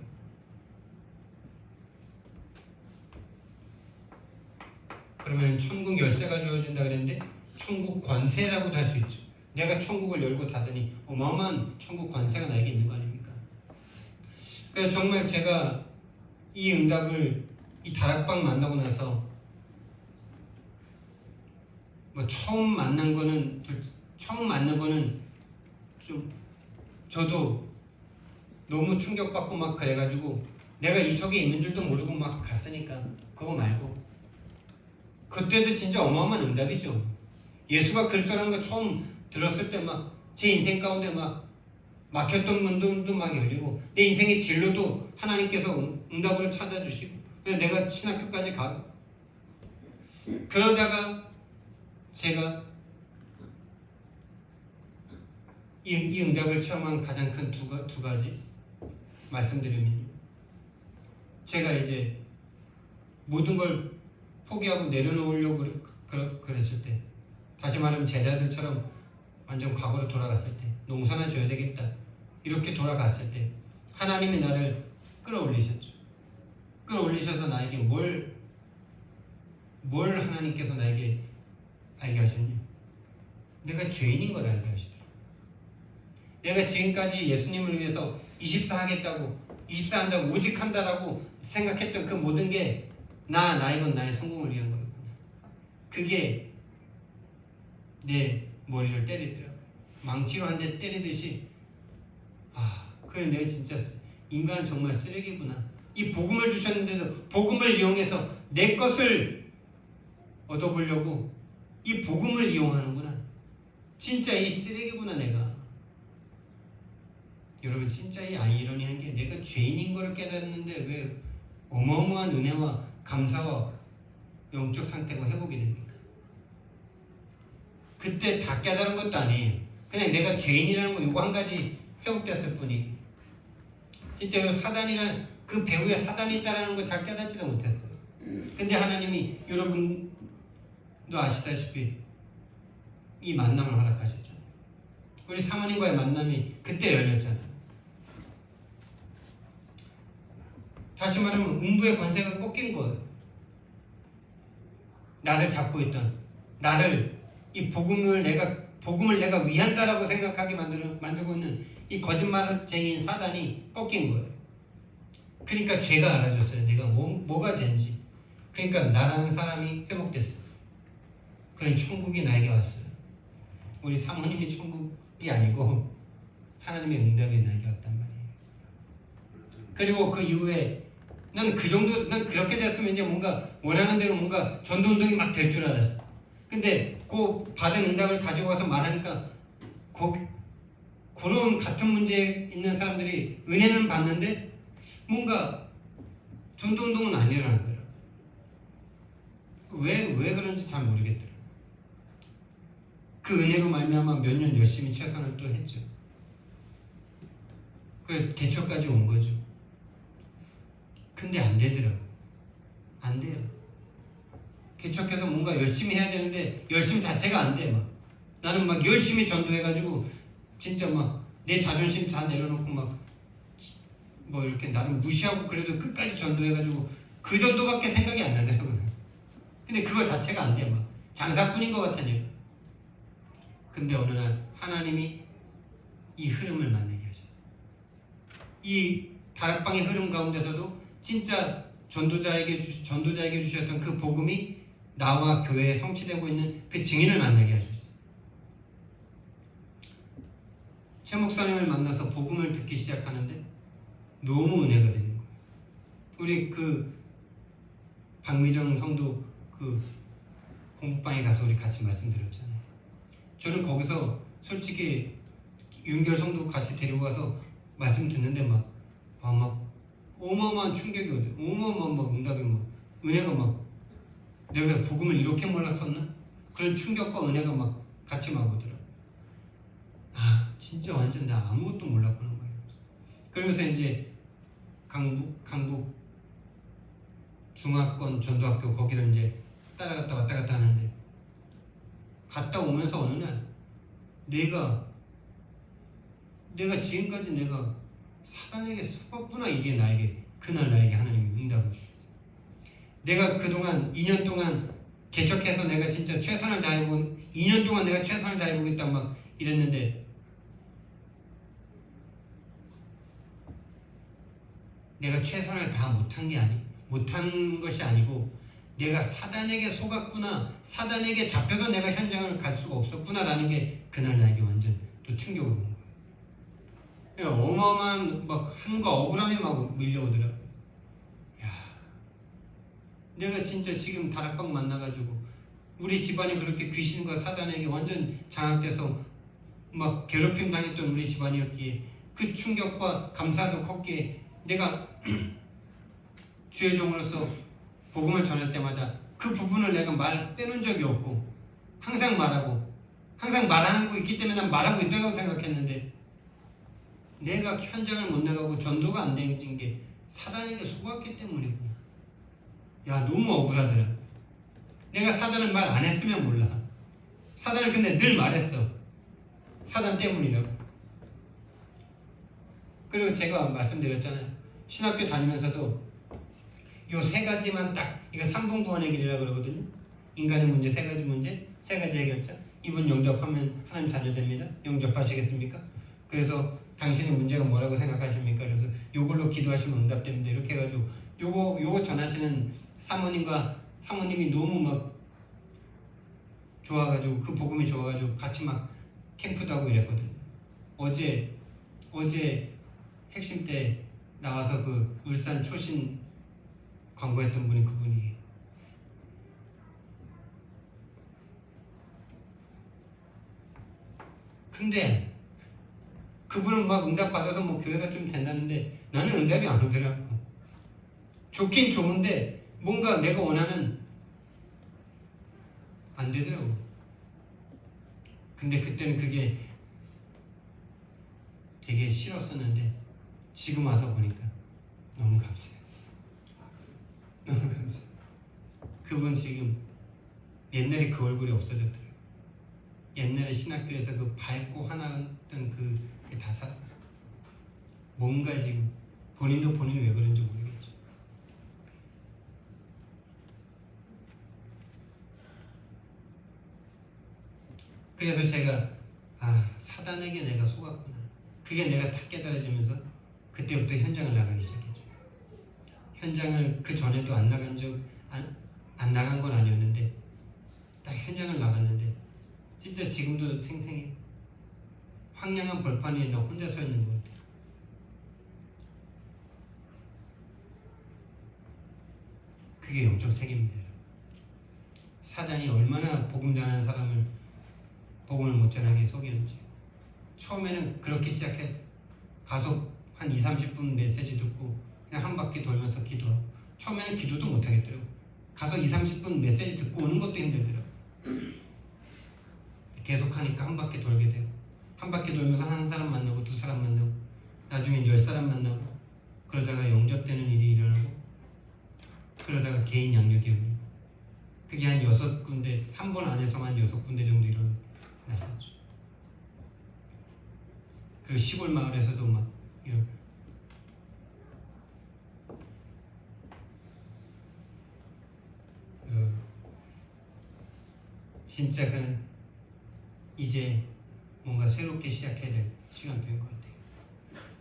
그러면 천국 열쇠가 주어진다 그랬는데 천국 권세라고도 할 수 있죠. 내가 천국을 열고 닫으니 어마어마한 천국 권세가 나에게 있는 거 아닙니까? 그래서 정말 제가 이 응답을 이 다락방 만나고 나서 뭐 처음 만난 거는 좀 저도 너무 충격받고 막 그래가지고 내가 이 속에 있는 줄도 모르고 막 갔으니까 그거 말고 그때도 진짜 어마어마한 응답이죠. 예수가 그리스도라는 거 처음 들었을 때 막 제 인생 가운데 막 막혔던 문도 막 열리고 내 인생의 진로도 하나님께서 응답을 찾아주시고 내가 신학교까지 가고 그러다가 제가 이 응답을 체험한 가장 큰 두 가지 말씀드리면, 제가 이제 모든 걸 포기하고 내려놓으려고 그랬을 때, 다시 말하면 제자들처럼 완전 과거로 돌아갔을 때, 농사나 줘야 되겠다 이렇게 돌아갔을 때 하나님이 나를 끌어올리셨죠. 끌어올리셔서 나에게 뭘 하나님께서 나에게 알게 하셨냐? 내가 죄인인 걸 알게 하시더라. 내가 지금까지 예수님을 위해서 24 하겠다고, 24 한다고, 오직 한다라고 생각했던 그 모든 게 이건 나의 성공을 위한 거였구나. 그게 내 머리를 때리더라고요. 망치로 한 대 때리듯이, 그래 내가 진짜 인간은 정말 쓰레기구나. 이 복음을 주셨는데도 복음을 이용해서 내 것을 얻어보려고 이 복음을 이용하는구나. 진짜 이 쓰레기구나 내가. 여러분 진짜 이 아이러니한 게 내가 죄인인 걸 깨달았는데 왜 어마어마한 은혜와 감사와 영적 상태가 회복이 됩니까? 그때 다 깨달은 것도 아니에요. 그냥 내가 죄인이라는 거 요거 한 가지 회복됐을 뿐이. 진짜 사단이란 그 배후에 사단이 있다라는 거 잘 깨닫지도 못했어요. 근데 하나님이 여러분도 아시다시피 이 만남을 허락하셨잖아요. 우리 사모님과의 만남이 그때 열렸잖아요. 다시 말하면 음부의 권세가 꺾인 거예요. 나를 잡고 있던, 나를 이 복음을 내가 위한다라고 생각하게 만들고 있는 이 거짓말쟁이인 사단이 꺾인 거예요. 그러니까 죄가 알아졌어요. 내가 뭐가 죄인지. 그러니까 나라는 사람이 회복됐어요. 그럼 천국이 나에게 왔어요. 우리 사모님이 천국이 아니고 하나님의 응답이 나에게 왔단 말이에요. 그리고 그 이후에 난 그렇게 됐으면 이제 뭔가 원하는 대로 뭔가 전도운동이 막 될 줄 알았어. 근데 그 받은 응답을 가지고 와서 말하니까 그런 같은 문제에 있는 사람들이 은혜는 받는데 뭔가 전도운동은 안 일어나는 거예요. 왜 그런지 잘 모르겠더라고요. 그 은혜로 말미암아 몇 년 열심히 최선을 또 했죠. 그 개척까지 온 거죠. 근데 안 되더라고. 안 돼요. 개척해서 뭔가 열심히 해야 되는데 열심 자체가 안 돼. 나는 막 열심히 전도해가지고 진짜 막 내 자존심 다 내려놓고 막 뭐 이렇게 나름 무시하고 그래도 끝까지 전도해가지고 그 정도밖에 생각이 안 나더라고요. 근데 그거 자체가 안 돼. 장사꾼인 것 같아 내가. 근데 어느 날 하나님이 이 흐름을 만나게 하셨어요. 이 다락방의 흐름 가운데서도 진짜 전도자에게 주셨던 그 복음이 나와 교회에 성취되고 있는 그 증인을 만나게 하셨어요. 최 목사님을 만나서 복음을 듣기 시작하는데 너무 은혜가 되는 거예요. 우리 그 박미정 성도 그 공부방에 가서 우리 같이 말씀드렸잖아요. 저는 거기서 솔직히 윤결 성도 같이 데리고 가서 말씀 듣는데 막 어마어마한 충격이 오더라고요. 어마어마한 막 응답이 막 은혜가 막 내가 복음을 이렇게 몰랐었나? 그런 충격과 은혜가 막 같이 막 오더라고요. 아 진짜 완전 나 아무것도 몰랐구나 막 이러면서. 그러면서 이제 강북 중화권 전도학교 거기를 이제 따라갔다 왔다 갔다 하는데 갔다 오면서 어느 날 내가 지금까지 내가 사단에게 속았구나. 이게 그날 나에게 하나님이 응답을 주셨어요. 내가 그동안 2년 동안 개척해서 내가 진짜 최선을 다해보고 2년 동안 내가 최선을 다해보겠다 막 이랬는데 내가 최선을 다 못한 것이 아니고 내가 사단에게 속았구나, 사단에게 잡혀서 내가 현장을 갈 수가 없었구나라는 게 그날 나에게 완전 또 충격을 온 거예요. 어마어마한 막 한과 억울함이 막 밀려오더라고요. 야, 내가 진짜 지금 다락방 만나가지고 우리 집안이 그렇게 귀신과 사단에게 완전 장악돼서 막 괴롭힘 당했던 우리 집안이었기에 그 충격과 감사도 컸기에 내가 주의 종으로서 복음을 전할 때마다 그 부분을 내가 말 빼놓은 적이 없고 항상 말하는 거 있기 때문에 난 말하고 있다고 생각했는데 내가 현장을 못 나가고 전도가 안 되는 게 사단에게 속았기 때문이구나. 야 너무 억울하더라. 내가 사단을 말 안 했으면 몰라. 사단을 근데 늘 말했어. 사단 때문이라고. 그리고 제가 말씀드렸잖아요. 신학교 다니면서도 요 세 가지만 딱 이거 3분구원의 길이라고 그러거든요. 인간의 문제 세 가지 문제, 세 가지 해결자. 이분 영접하면 하나님 자녀 됩니다. 영접하시겠습니까? 그래서 당신의 문제가 뭐라고 생각하십니까? 그래서 요걸로 기도하시면 응답됩니다. 이렇게 해가지고 요거 전하시는 사모님이 너무 막 좋아가지고 그 복음이 좋아가지고 같이 막 캠프도 하고 이랬거든요. 어제 핵심 때 나와서 그 울산 초신 광고했던 분이 그분이에요. 근데 그분은 막 응답 받아서 뭐 교회가 좀 된다는데 나는 응답이 안 오더라고. 좋긴 좋은데 뭔가 내가 원하는 안 되더라고. 근데 그때는 그게 되게 싫었었는데 지금 와서 보니까 너무 감사해요. 너무 감사해요. 그분 지금 옛날에 그 얼굴이 없어졌더라고요. 옛날에 신학교에서 그 밝고 화나던 그게 다 사라져. 뭔가 지금 본인도 본인이 왜 그런지 모르겠죠. 그래서 제가 사단에게 내가 속았구나. 그게 내가 딱 깨달아지면서 그때부터 현장을 나가기 시작했죠. 현장을 그 전에도 안 나간 건 아니었는데 딱 현장을 나갔는데 진짜 지금도 생생해. 황량한 벌판 위에 나 혼자 서 있는 것 같아. 그게 영적 세계입니다. 사단이 얼마나 복음 전하는 사람을 복음을 못 전하게 속이는지. 처음에는 그렇게 시작해. 가서 한 2-30분 메시지 듣고 그냥 한 바퀴 돌면서 기도하고. 처음에는 기도도 못 하겠더라고. 가서 2-30분 메시지 듣고 오는 것도 힘들더라고. 계속 하니까 한 바퀴 돌게 되고, 한 바퀴 돌면서 한 사람 만나고 두 사람 만나고 나중엔 10사람 만나고, 그러다가 영접되는 일이 일어나고, 그러다가 개인 양육이 오고, 그게 한 6군데, 3번 안에서만 6군데 정도 일어났었죠. 그리고 시골 마을에서도 막 이런 진짜 이제 뭔가 새롭게 시작해야 될 시간표인 것 같아요.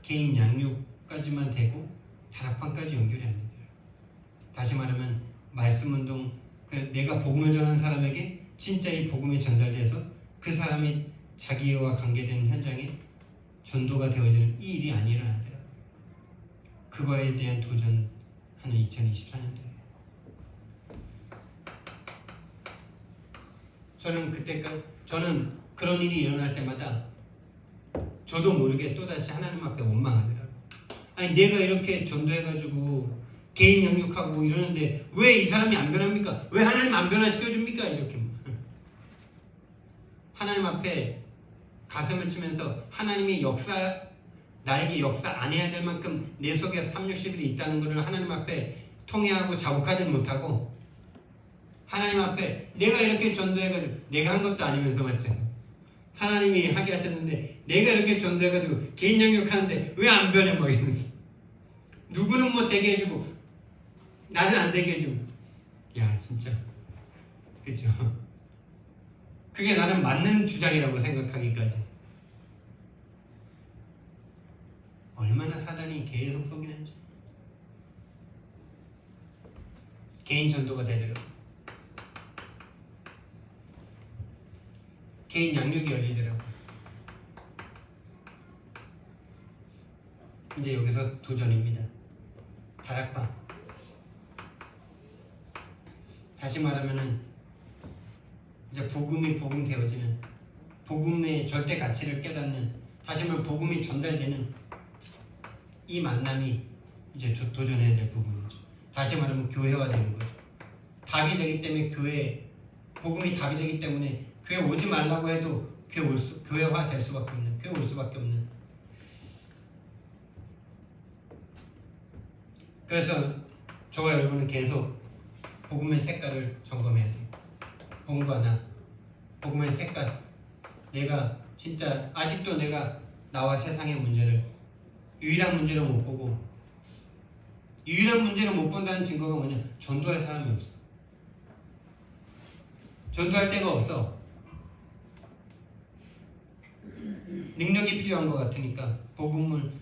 개인 양육까지만 되고 다락방까지 연결이 안 돼요. 다시 말하면 말씀 운동, 내가 복음을 전하는 사람에게 진짜 이 복음이 전달돼서 그 사람이 자기와 관계되는 현장에 전도가 되어지는 이 일이 안 일어나더라고요. 그거에 대한 도전하는 2024년도예요. 저는 그런 일이 일어날 때마다 저도 모르게 또다시 하나님 앞에 원망하더라고요. 아니 내가 이렇게 전도해가지고 개인 양육하고 이러는데 왜 이 사람이 안 변합니까? 왜 하나님 안 변화시켜줍니까? 이렇게 하나님 앞에 가슴을 치면서 하나님이 나에게 역사 안 해야 될 만큼 내 속에 360일이 있다는 것을 하나님 앞에 통회하고 자복하지는 못하고 하나님 앞에 내가 이렇게 전도해가지고 내가 한 것도 아니면서 맞죠? 하나님이 하게 하셨는데 내가 이렇게 전도해가지고 개인 양육하는데 왜 안 변해? 뭐 이러면서 누구는 뭐 되게 해주고 나는 안 되게 해주고 야 진짜 그쵸? 그게 나는 맞는 주장이라고 생각하기까지 얼마나 사단이 계속 속이는지. 개인 전도가 되더라고. 개인 양육이 열리더라고. 이제 여기서 도전입니다. 다락방. 다시 말하면은 이제 복음이 복음되어지는, 복음의 절대 가치를 깨닫는, 다시 말하면 복음이 전달되는 이 만남이 이제 도전해야 될 부분이죠. 다시 말하면 교회화되는 거죠. 답이 되기 때문에 복음이 답이 되기 때문에 교회 오지 말라고 해도 교회화 될 수밖에 없는, 교회 올 수밖에 없는. 그래서 저와 여러분은 계속 복음의 색깔을 점검해야 돼요. 복음과 복음의 색깔. 내가 진짜 아직도 내가 나와 세상의 문제를 유일한 문제로 못 보고, 유일한 문제로 못 본다는 증거가 뭐냐? 전도할 사람이 없어. 전도할 데가 없어. 능력이 필요한 것 같으니까 복음을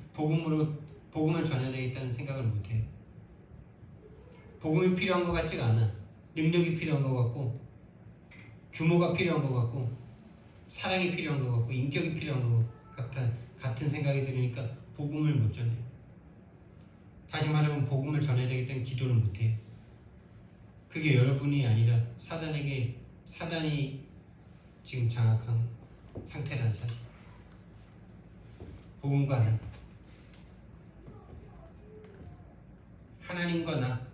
전해야 되겠다는 생각을 못해요. 복음이 필요한 것 같지가 않아. 능력이 필요한 것 같고, 규모가 필요한 것 같고, 사랑이 필요한 것 같고, 인격이 필요한 것 같은 생각이 들으니까 복음을 못 전해요. 다시 말하면 복음을 전해야 되기 때문에 기도를 못해요. 그게 여러분이 아니라 사단이 지금 장악한 상태라는 사실. 복음과 하나님과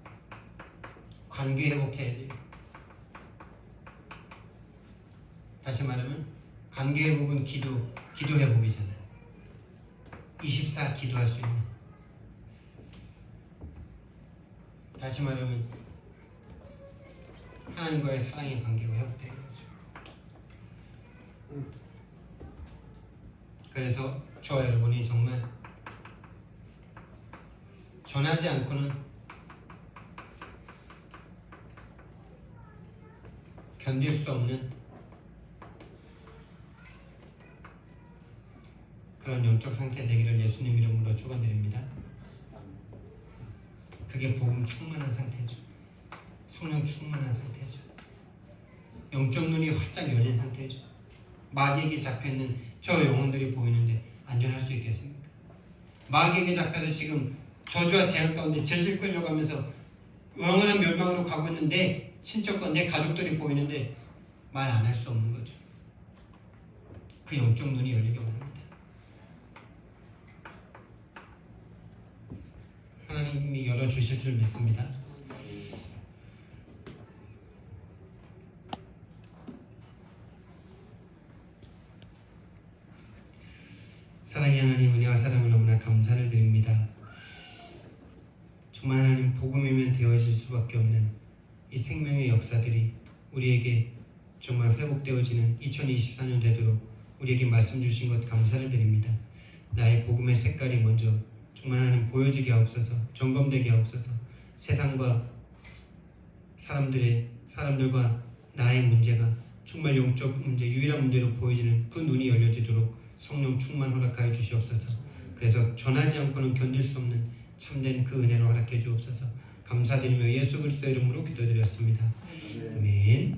관계 회복해야 돼요. 다시 말하면 관계 회복은 기도 회복이잖아요. 24 기도할 수 있는. 다시 말하면 하나님과의 사랑의 관계가 회복되는 거죠. 그래서 저와 여러분이 정말 전하지 않고는 견딜 수 없는 그런 영적 상태 되기를 예수님 이름으로 축원드립니다. 그게 복음 충만한 상태죠. 성령 충만한 상태죠. 영적 눈이 활짝 열린 상태죠. 마귀에게 잡혀있는 저 영혼들이 보이는데 안전할 수 있겠습니까? 마귀에게 잡혀서 지금 저주와 재앙 가운데 질질 끌려가면서 영원한 멸망으로 가고 있는 내 친척과 내 가족들이 보이는데 말 안 할 수 없는 거죠. 그 영적 눈이 열리기 원합니다. 하나님이 열어주실 줄 믿습니다. 사랑의 하나님, 은혜와 사랑을 너무나 감사를 드립니다. 정말 하나님, 복음이면 되어질 수밖에 없는 이 생명의 역사들이 우리에게 정말 회복되어지는 2024년 되도록 우리에게 말씀 주신 것 감사를 드립니다. 나의 복음의 색깔이 먼저 정말 하나님 보여지게 하옵소서, 점검되게 하옵소서. 세상과 사람들과 나의 문제가 정말 영적 문제, 유일한 문제로 보여지는 그 눈이 열려지도록 성령 충만 허락하여 주시옵소서. 그래서 전하지 않고는 견딜 수 없는 참된 그 은혜를 허락해 주옵소서. 감사드리며 예수 그리스도 이름으로 기도드렸습니다. 아멘.